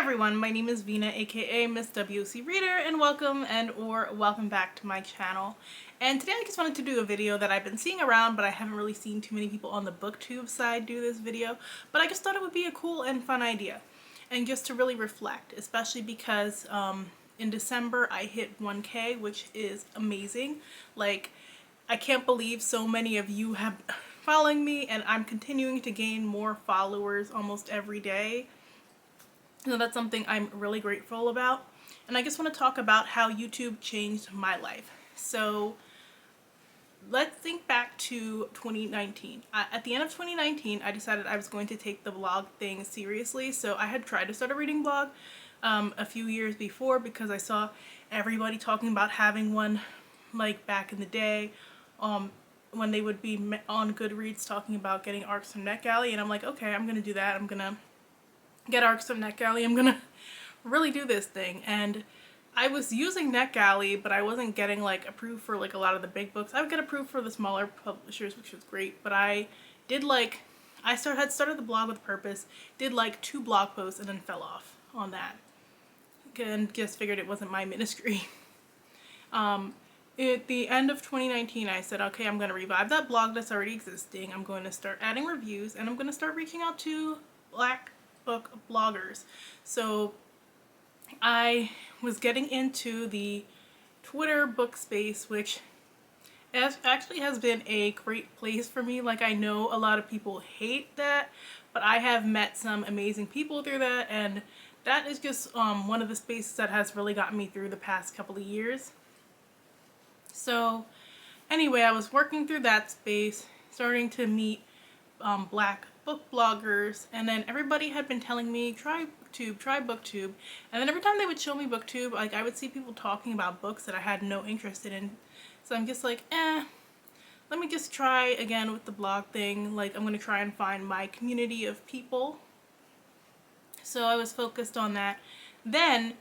everyone, my name is Vina, aka Miss WC Reader, and welcome back to my channel. And today I just wanted to do a video that I've been seeing around, but I haven't really seen too many people on the Booktube side do this video. But I just thought it would be a cool and fun idea, and just to really reflect, especially because in December I hit 1K, which is amazing. Like, I can't believe so many of you have following me, and I'm continuing to gain more followers almost every day. So that's something I'm really grateful about. And I just want to talk about how YouTube changed my life. So let's think back to 2019. At the end of 2019, I decided I was going to take the blog thing seriously. So I had tried to start a reading blog a few years before because I saw everybody talking about having one, like back in the day, when they would be on Goodreads talking about getting arcs from NetGalley. And I'm like, okay, I'm going to do that. I'm going to get arcs from NetGalley. I'm gonna really do this thing. And I was using NetGalley, but I wasn't getting like approved for like a lot of the big books. I would get approved for the smaller publishers, which was great, but I did like, had started the blog with purpose, did like 2 blog posts and then fell off on that and just figured it wasn't my ministry. At the end of 2019, I said, okay, I'm going to revive that blog that's already existing. I'm going to start adding reviews, and I'm going to start reaching out to Black book bloggers. So I was getting into the Twitter book space, which actually has been a great place for me. Like, I know a lot of people hate that, but I have met some amazing people through that, and that is just one of the spaces that has really gotten me through the past couple of years. So anyway, I was working through that space, starting to meet Black book bloggers, and then everybody had been telling me try Booktube, and then every time they would show me Booktube, like, I would see people talking about books that I had no interest in. So I'm just like, let me just try again with the blog thing. Like, I'm gonna try and find my community of people. So I was focused on that. Then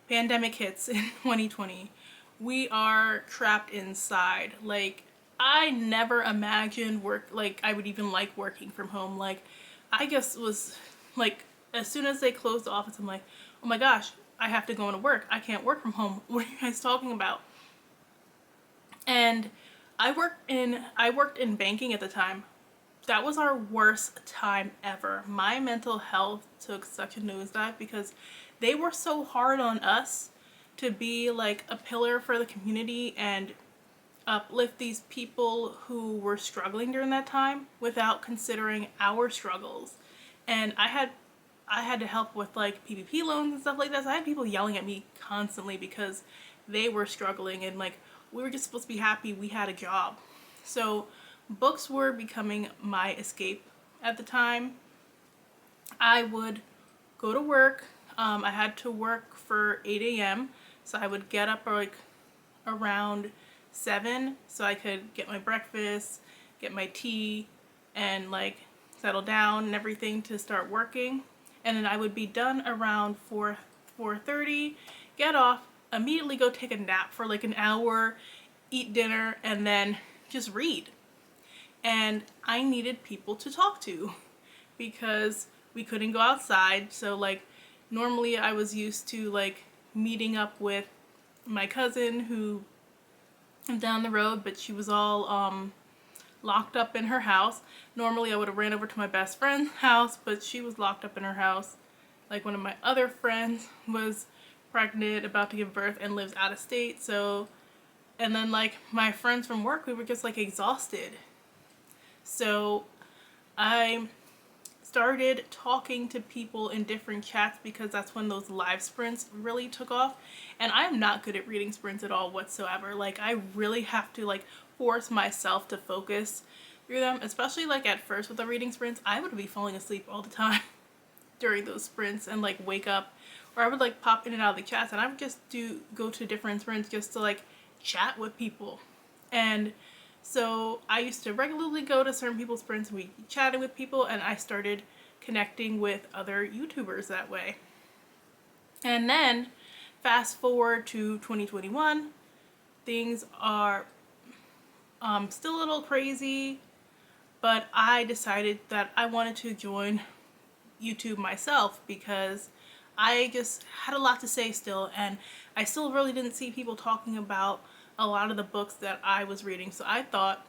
pandemic hits in 2020. We are trapped inside. Like, I never imagined I would even like working from home. Like, I just was like, as soon as they closed the office, I'm like, oh my gosh, I have to go into work. I can't work from home. What are you guys talking about? And I worked in banking at the time. That was our worst time ever. My mental health took such a nosedive because they were so hard on us to be like a pillar for the community and uplift these people who were struggling during that time without considering our struggles. And I had to help with like PPP loans and stuff like that. So I had people yelling at me constantly because they were struggling, and like, we were just supposed to be happy we had a job. So books were becoming my escape at the time. I would go to work. I had to work for 8 a.m. So I would get up like around 7 so I could get my breakfast, get my tea, and like settle down and everything to start working. And then I would be done around 4:30, get off, immediately go take a nap for like an hour, eat dinner, and then just read. And I needed people to talk to because we couldn't go outside. So like, normally I was used to like meeting up with my cousin who down the road, but she was all locked up in her house. Normally I would have ran over to my best friend's house, but she was locked up in her house. Like, one of my other friends was pregnant, about to give birth, and lives out of state. So, and then like my friends from work, we were just like exhausted. So I started talking to people in different chats because that's when those live sprints really took off. And I'm not good at reading sprints at all whatsoever. Like, I really have to like force myself to focus through them, especially like at first with the reading sprints. I would be falling asleep all the time during those sprints and like wake up, or I would like pop in and out of the chats, and I would just go to different sprints just to like chat with people. And so I used to regularly go to certain people's sprints and we'd be chatting with people, and I started connecting with other YouTubers that way. And then fast forward to 2021, things are still a little crazy, but I decided that I wanted to join YouTube myself because I just had a lot to say still, and I still really didn't see people talking about a lot of the books that I was reading. So I thought,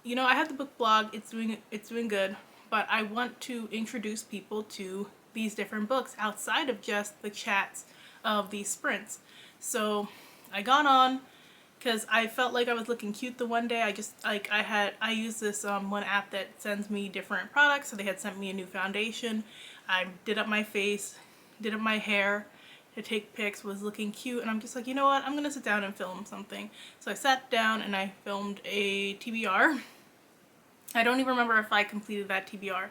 you know, I have the book blog, it's doing good, but I want to introduce people to these different books outside of just the chats of these sprints. So I got on because I felt like I was looking cute the one day. I just like I used this one app that sends me different products. So they had sent me a new foundation. I did up my face, did up my hair to take pics, was looking cute, and I'm just like, you know what, I'm gonna sit down and film something. So I sat down and I filmed a TBR. I don't even remember if I completed that TBR,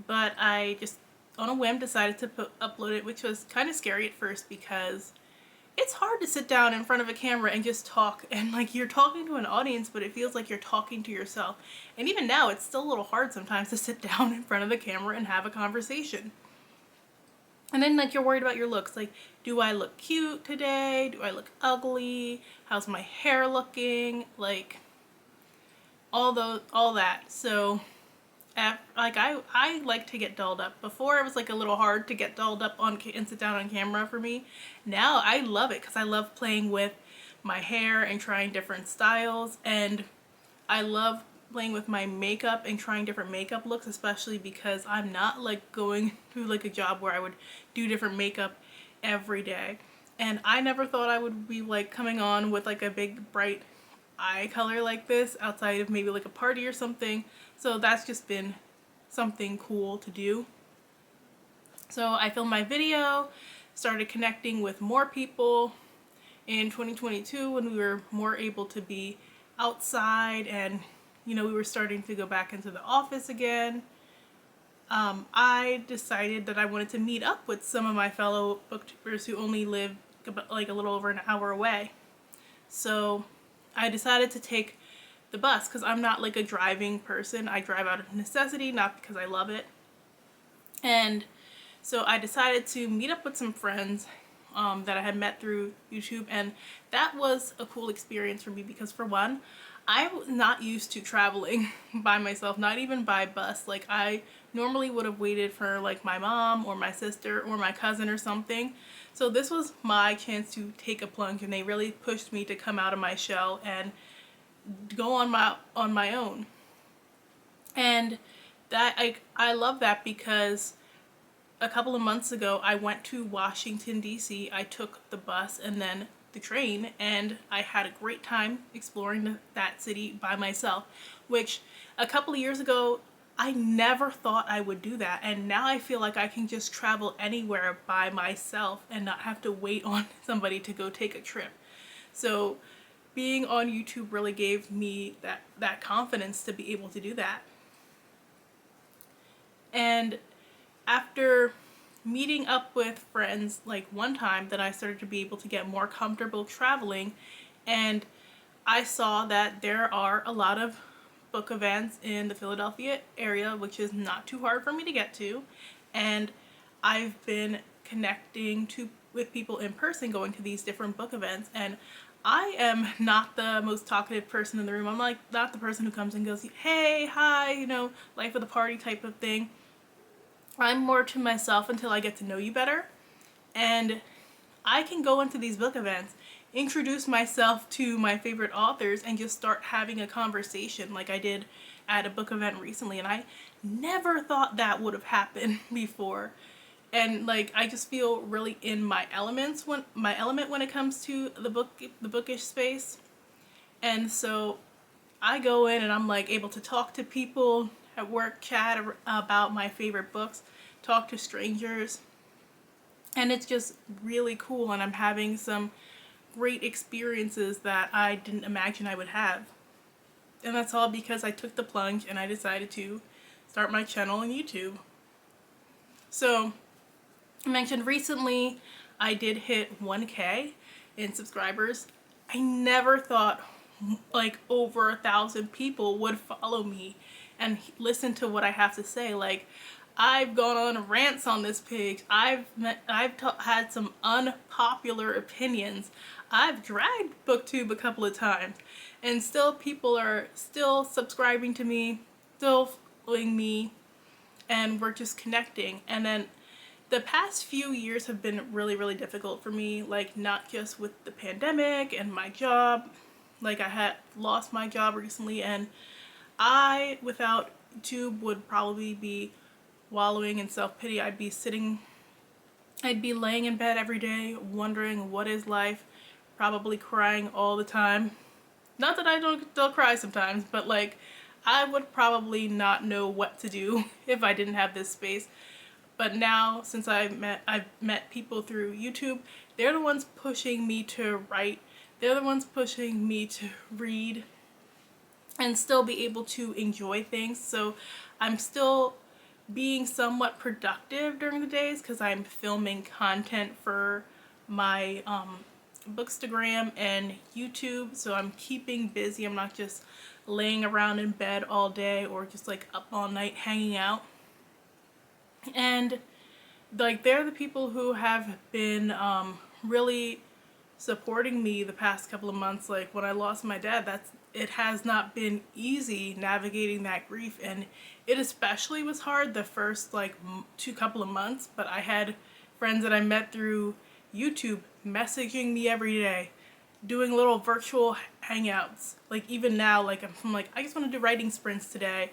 but I just on a whim decided to upload it, which was kind of scary at first because it's hard to sit down in front of a camera and just talk, and like you're talking to an audience, but it feels like you're talking to yourself. And even now, it's still a little hard sometimes to sit down in front of the camera and have a conversation. And then like you're worried about your looks. Like, do I look cute today? Do I look ugly? How's my hair looking? Like all that. So like I like to get dolled up. Before it was like a little hard to get dolled up on and sit down on camera for me. Now I love it because I love playing with my hair and trying different styles, and I love playing with my makeup and trying different makeup looks, especially because I'm not like going through like a job where I would do different makeup every day. And I never thought I would be like coming on with like a big bright eye color like this outside of maybe like a party or something. So that's just been something cool to do. So I filmed my video, started connecting with more people in 2022 when we were more able to be outside, and you know, we were starting to go back into the office again. I decided that I wanted to meet up with some of my fellow booktubers who only live like a little over an hour away. So I decided to take the bus because I'm not like a driving person. I drive out of necessity, not because I love it. And so I decided to meet up with some friends that I had met through YouTube, and that was a cool experience for me because, for one, I was not used to traveling by myself, not even by bus. Like, I normally would have waited for like my mom or my sister or my cousin or something. So this was my chance to take a plunge, and they really pushed me to come out of my shell and go on my own. And that I love that because a couple of months ago I went to Washington DC. I took the bus and then the train, and I had a great time exploring that city by myself, which a couple of years ago I never thought I would do that. And now I feel like I can just travel anywhere by myself and not have to wait on somebody to go take a trip. So being on YouTube really gave me that confidence to be able to do that. And after meeting up with friends like one time, that I started to be able to get more comfortable traveling, and I saw that there are a lot of book events in the Philadelphia area, which is not too hard for me to get to, and I've been connecting with people in person, going to these different book events. And I am not the most talkative person in the room. I'm like not the person who comes and goes, hey, hi, you know, life of the party type of thing. I'm more to myself until I get to know you better. And I can go into these book events, introduce myself to my favorite authors, and just start having a conversation like I did at a book event recently. And I never thought that would have happened before. And like I just feel really in my element when it comes to the bookish space. And so I go in and I'm like able to talk to people at work, chat about my favorite books, talk to strangers, and it's just really cool. And I'm having some great experiences that I didn't imagine I would have. And that's all because I took the plunge and I decided to start my channel on YouTube. So I mentioned recently I did hit 1K in subscribers. I never thought like over 1,000 people would follow me and listen to what I have to say. Like, I've gone on rants on this page. I've had some unpopular opinions. I've dragged Booktube a couple of times, and still people are still subscribing to me, still following me, and we're just connecting. And then the past few years have been really, really difficult for me, like not just with the pandemic and my job. Like I had lost my job recently, and I, without YouTube, would probably be wallowing in self-pity. I'd be laying in bed every day wondering what is life, probably crying all the time. Not that I don't cry sometimes, but like I would probably not know what to do if I didn't have this space. But now, since I've met people through YouTube, they're the ones pushing me to write. They're the ones pushing me to read and still be able to enjoy things. So I'm still being somewhat productive during the days because I'm filming content for my Bookstagram and YouTube. So I'm keeping busy. I'm not just laying around in bed all day or just like up all night hanging out. And like they're the people who have been really supporting me the past couple of months. Like when I lost my dad, it has not been easy navigating that grief, and it especially was hard the first like couple of months. But I had friends that I met through YouTube messaging me every day, doing little virtual hangouts. Like even now, like I'm like, I just want to do writing sprints today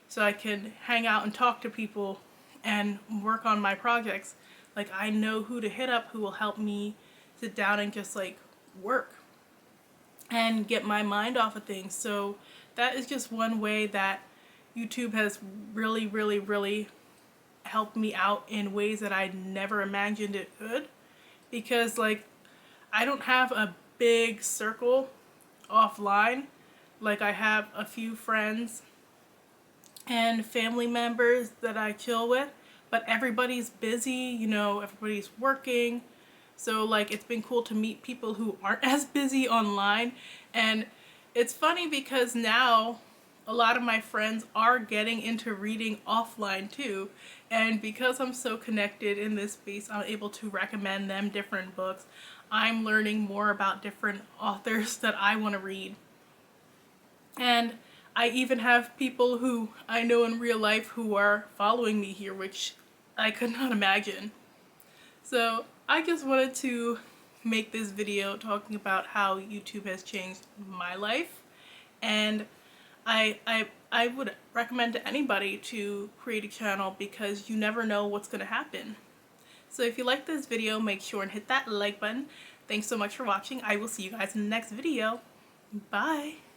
so I can hang out and talk to people and work on my projects. Like I know who to hit up who will help me sit down and just like work and get my mind off of things. So that is just one way that YouTube has really, really, really helped me out in ways that I never imagined it could. Because like I don't have a big circle offline. Like I have a few friends and family members that I chill with, but everybody's busy, you know, everybody's working. So like it's been cool to meet people who aren't as busy online. And it's funny because now a lot of my friends are getting into reading offline too. And because I'm so connected in this space, I'm able to recommend them different books. I'm learning more about different authors that I want to read. And I even have people who I know in real life who are following me here, which I could not imagine. So I just wanted to make this video talking about how YouTube has changed my life. And I would recommend to anybody to create a channel because you never know what's going to happen. So if you like this video, make sure and hit that like button. Thanks so much for watching. I will see you guys in the next video. Bye.